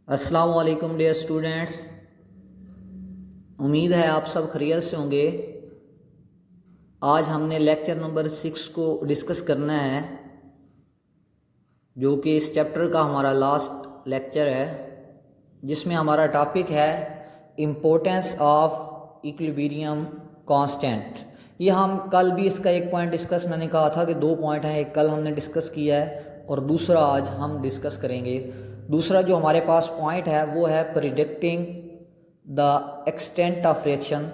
अस्सलाम वालेकुम dear students. उम्मीद है आप सब खैरियत से होंगे। आज हमने लेक्चर नंबर 6 को डिस्कस करना है, जो कि इस चैप्टर का हमारा लास्ट लेक्चर है, जिसमें हमारा टॉपिक है इम्पोर्टेंस ऑफ इक्विलिब्रियम कांस्टेंट। ये हम कल भी इसका एक पॉइंट डिस्कस, मैंने कहा था कि 2 पॉइंट हैं, एक कल हमने डिस्कस किया है और दूसरा आज हम डिस्कस करेंगे। दूसरा जो हमारे पास पॉइंट है वो है predicting the extent of reaction.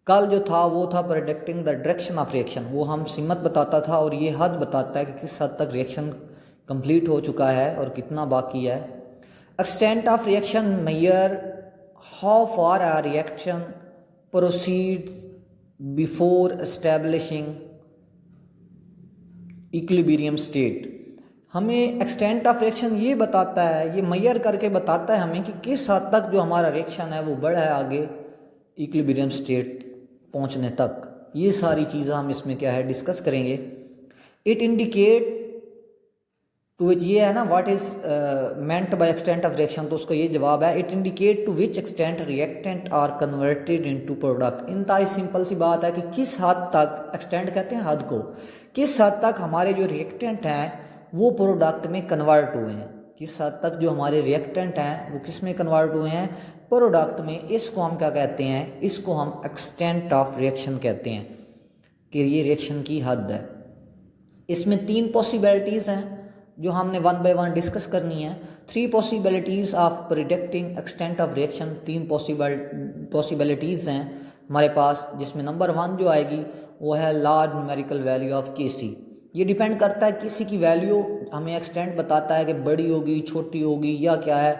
कल जो था वो था predicting the direction of reaction, वो हम सिमत बताता था और ये हद बताता है कि किस हद तक रिएक्शन कंप्लीट हो चुका है और कितना बाकी है। Extent of reaction measure how far a reaction proceeds before establishing equilibrium state. हमें एक्सटेंट ऑफ रिएक्शन ये बताता है, ये मेजर करके बताता है हमें कि किस हद तक जो हमारा रिएक्शन है वो बढ़ा है आगे इक्विलिब्रियम स्टेट पहुंचने तक। ये सारी चीज़ें हम इसमें क्या है डिस्कस करेंगे। इट इंडिकेट टू विच, ये है ना what is meant by extent of reaction, तो उसका ये जवाब है it indicate to which extent reactant are converted into product. इंतहाई सिंपल सी बात है कि किस हद तक, एक्सटेंट कहते हैं हद को, किस हद तक हमारे जो रिएक्टेंट हैं वो प्रोडक्ट में कन्वर्ट हुए हैं। किस हद तक जो हमारे रिएक्टेंट हैं वो किस में कन्वर्ट हुए हैं, प्रोडक्ट में। इसको हम क्या कहते हैं, इसको हम एक्सटेंट ऑफ रिएक्शन कहते हैं कि ये रिएक्शन की हद है। इसमें 3 पॉसिबिलिटीज़ हैं जो हमने 1 बाय 1 डिस्कस करनी है। 3 possibilities of predicting extent of reaction, 3 possibilities हैं हमारे पास, जिसमें नंबर 1 जो आएगी वो है लार्ज न्यूमेरिकल वैल्यू ऑफ केसी। ये डिपेंड करता है किसी की वैल्यू, हमें एक्सटेंट बताता है कि बड़ी होगी, छोटी होगी या क्या है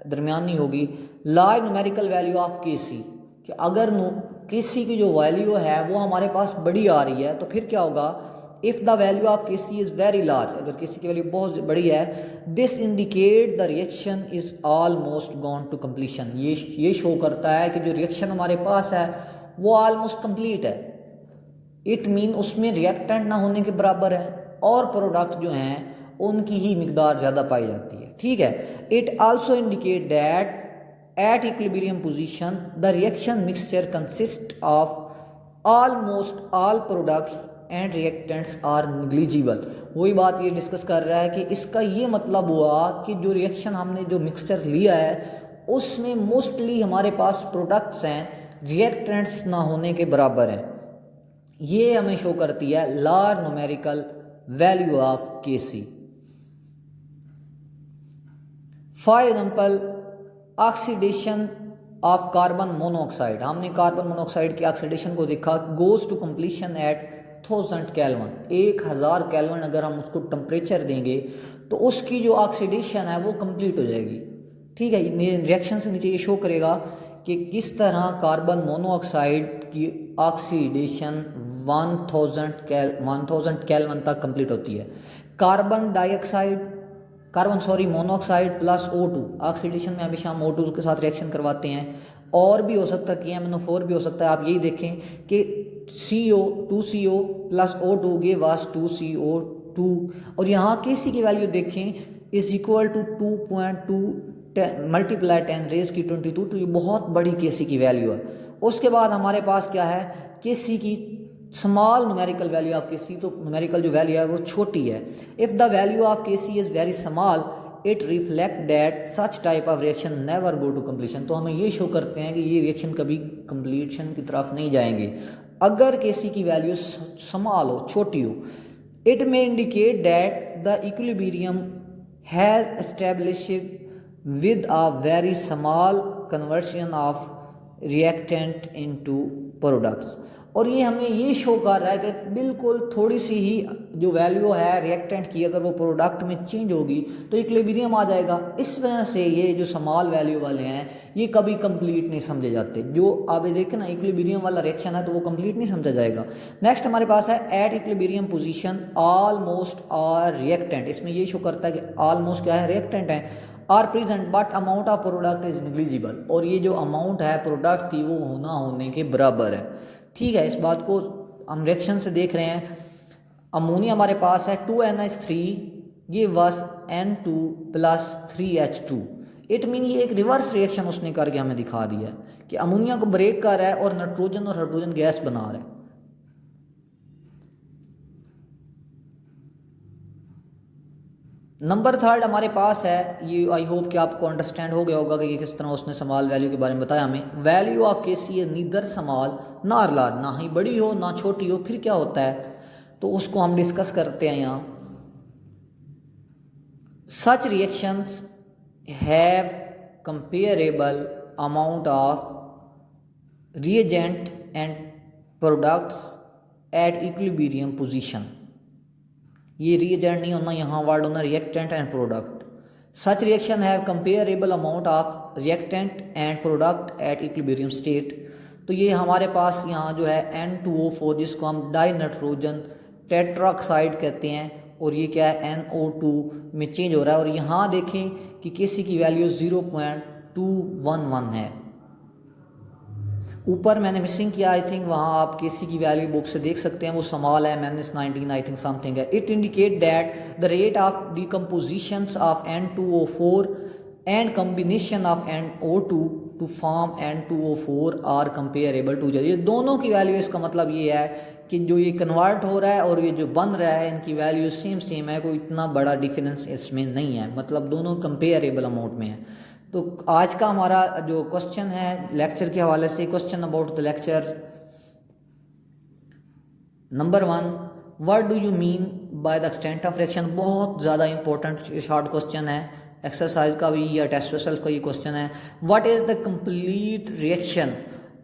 दरमियानी होगी। लार्ज न्यूमेरिकल वैल्यू ऑफ केसी, कि अगर केसी की जो वैल्यू है वो हमारे पास बड़ी आ रही है तो फिर क्या होगा, if the value of KC is very large, अगर किसी की वैल्यू बहुत बड़ी है, this indicate the reaction is almost gone to completion. ये शो करता है कि जो रिएक्शन हमारे पास है वो ऑलमोस्ट कंप्लीट है। इट मीन उसमें रिएक्टेंट ना होने के बराबर है और प्रोडक्ट जो हैं उनकी ही मिकदार ज़्यादा पाई जाती है। ठीक है। It also indicate that at equilibrium position the reaction mixture consist of almost all products and reactants are negligible. वही बात ये डिस्कस कर रहा है कि इसका ये मतलब हुआ कि जो रिएक्शन हमने जो मिक्सचर लिया है उसमें मोस्टली हमारे पास प्रोडक्ट्स हैं, रिएक्टेंट्स ना होने के बराबर हैं। ये हमें शो करती है large numerical value of KC. For example oxidation of carbon monoxide, हमने कार्बन मोनोऑक्साइड की ऑक्सीडेशन को देखा, goes to completion at 1000 kelvin. 1000 kelvin अगर हम उसको टेम्परेचर देंगे तो उसकी जो ऑक्सीडेशन है वो कंप्लीट हो जाएगी। ठीक है। रिएक्शन से नीचे ये शो करेगा कि किस तरह कार्बन मोनोऑक्साइड की ऑक्सीडेशन 1000 केल्विन तक कंप्लीट होती है। मोनोऑक्साइड प्लस O2 ऑक्सीडेशन में हमेशा हम O2 के साथ रिएक्शन करवाते हैं, और भी हो सकता है KMnO4 भी हो सकता है। आप यही देखें कि CO2CO plus O2 give us 2CO2, और यहाँ KC की वैल्यू देखें इज इक्वल टू 2.2 मल्टीप्लाई 10⁻²2, तो ये बहुत बड़ी केसी की वैल्यू है। उसके बाद हमारे पास क्या है, केसी की small numerical value of KC, तो न्यूमेरिकल जो वैल्यू है वो छोटी है। If the value of KC is very small it reflect that such type of reaction never go to completion. तो हमें ये शो करते हैं कि ये रिएक्शन कभी कंप्लीशन की तरफ नहीं जाएंगे अगर केसी की वैल्यू स्मॉल हो, छोटी हो। It may indicate that the equilibrium has established with a very small conversion of reactant into products। और ये हमें ये शो कर रहा है कि बिल्कुल थोड़ी सी ही जो वैल्यू है रिएक्टेंट की अगर वो प्रोडक्ट में चेंज होगी तो इक्विलिब्रियम आ जाएगा। इस वजह से ये जो स्मॉल वैल्यू वाले हैं ये कभी कंप्लीट नहीं समझे जाते। जो आप ये देखें ना इक्विलिब्रियम वाला रिएक्शन है तो वो कंप्लीट नहीं समझा जाएगा। नेक्स्ट हमारे पास है at equilibrium position almost are reactant. इसमें ये शो करता है कि ऑलमोस्ट क्या है, रिएक्टेंट है, are present but amount of product is negligible, और ये जो अमाउंट है प्रोडक्ट की वो होना होने के बराबर है। ठीक है। इस बात को हम रिएक्शन से देख रहे हैं। अमोनिया हमारे पास है 2NH3 give us N2 plus 3H2। It mean ये एक रिवर्स रिएक्शन उसने करके हमें दिखा दिया है कि अमोनिया को ब्रेक कर रहा है और नाइट्रोजन और हाइड्रोजन गैस बना रहा है। नंबर थर्ड हमारे पास है, ये आई होप कि आपको अंडरस्टैंड हो गया होगा कि ये किस तरह उसने स्मॉल वैल्यू के बारे में बताया हमें। वैल्यू ऑफ केसी है नीदर स्मॉल नॉर लार्ज, ना ही बड़ी हो ना छोटी हो, फिर क्या होता है तो उसको हम डिस्कस करते हैं यहाँ। Such reactions have comparable amount of reagent and products at equilibrium position. ये रिएजेंट नहीं होना, यहाँ वर्ड होना reactant and product. Such reaction have comparable amount of reactant and product at equilibrium state. तो ये हमारे पास यहाँ जो है N2O4 जिसको हम डाई नाइट्रोजन टेट्राऑक्साइड कहते हैं, और ये क्या है NO2 में चेंज हो रहा है। और यहाँ देखें कि किसी की वैल्यू 0.211 है। ऊपर मैंने मिसिंग किया, आई थिंक वहाँ आप केसी की वैल्यू बुक से देख सकते हैं, वो स्मॉल है -19 आई थिंक समथिंग है। It indicate that the rate of decomposition of N2O4 and combination of NO2 to form N2O4 are comparable to. ये दोनों की वैल्यू, इसका मतलब ये है कि जो ये कन्वर्ट हो रहा है और ये जो बन रहा है इनकी वैल्यू सेम है, कोई इतना बड़ा डिफरेंस इसमें नहीं है, मतलब दोनों कंपेरेबल अमाउंट में है। तो आज का हमारा जो क्वेश्चन है लेक्चर के हवाले से, question about the lecture number 1, what do you mean by the extent of reaction. बहुत ज़्यादा इंपॉर्टेंट शॉर्ट क्वेश्चन है, एक्सरसाइज का भी या टेस्ट रिजल्ट का ये क्वेश्चन है। What is the complete reaction.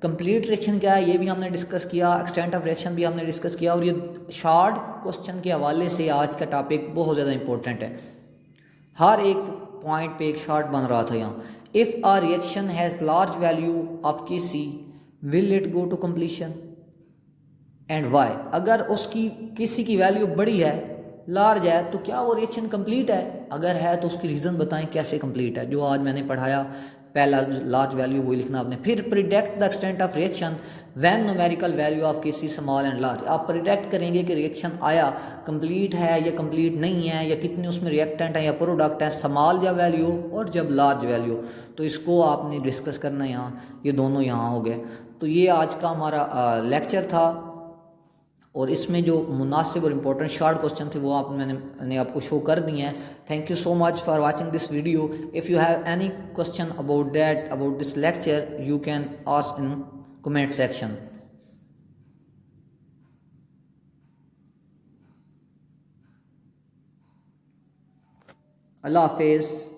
Complete reaction क्या है ये भी हमने डिस्कस किया, एक्सटेंट ऑफ रिएक्शन भी हमने डिस्कस किया, और ये शॉर्ट क्वेश्चन के हवाले से आज का टॉपिक बहुत ज़्यादा इंपॉर्टेंट है। हर एक पॉइंट पे एक शॉर्ट बन रहा था यहाँ। If a reaction has large value of Kc will it go to completion and why. अगर उसकी Kc की वैल्यू बड़ी है, लार्ज है, तो क्या वो रिएक्शन कंप्लीट है? अगर है तो उसकी रीज़न बताएं कैसे कंप्लीट है, जो आज मैंने पढ़ाया। पहला लार्ज वैल्यू वही लिखना आपने। फिर predict the extent of reaction when numerical value of Kc small and large. आप प्रिडिक्ट करेंगे कि रिएक्शन आया कंप्लीट है या कंप्लीट नहीं है, या कितने उसमें रिएक्टेंट है या प्रोडक्ट है, स्मॉल जब वैल्यू और जब लार्ज वैल्यू, तो इसको आपने डिस्कस करना है यहाँ। ये दोनों यहाँ हो गए। तो ये आज का हमारा लेक्चर था, और इसमें जो मुनासिब और इम्पोर्टेंट शॉर्ट क्वेश्चन थे वो मैंने आपको शो कर दिए हैं। Thank you so much for watching this video. If you have any question about this lecture you can ask in comment section. अल्लाह हाफिज़।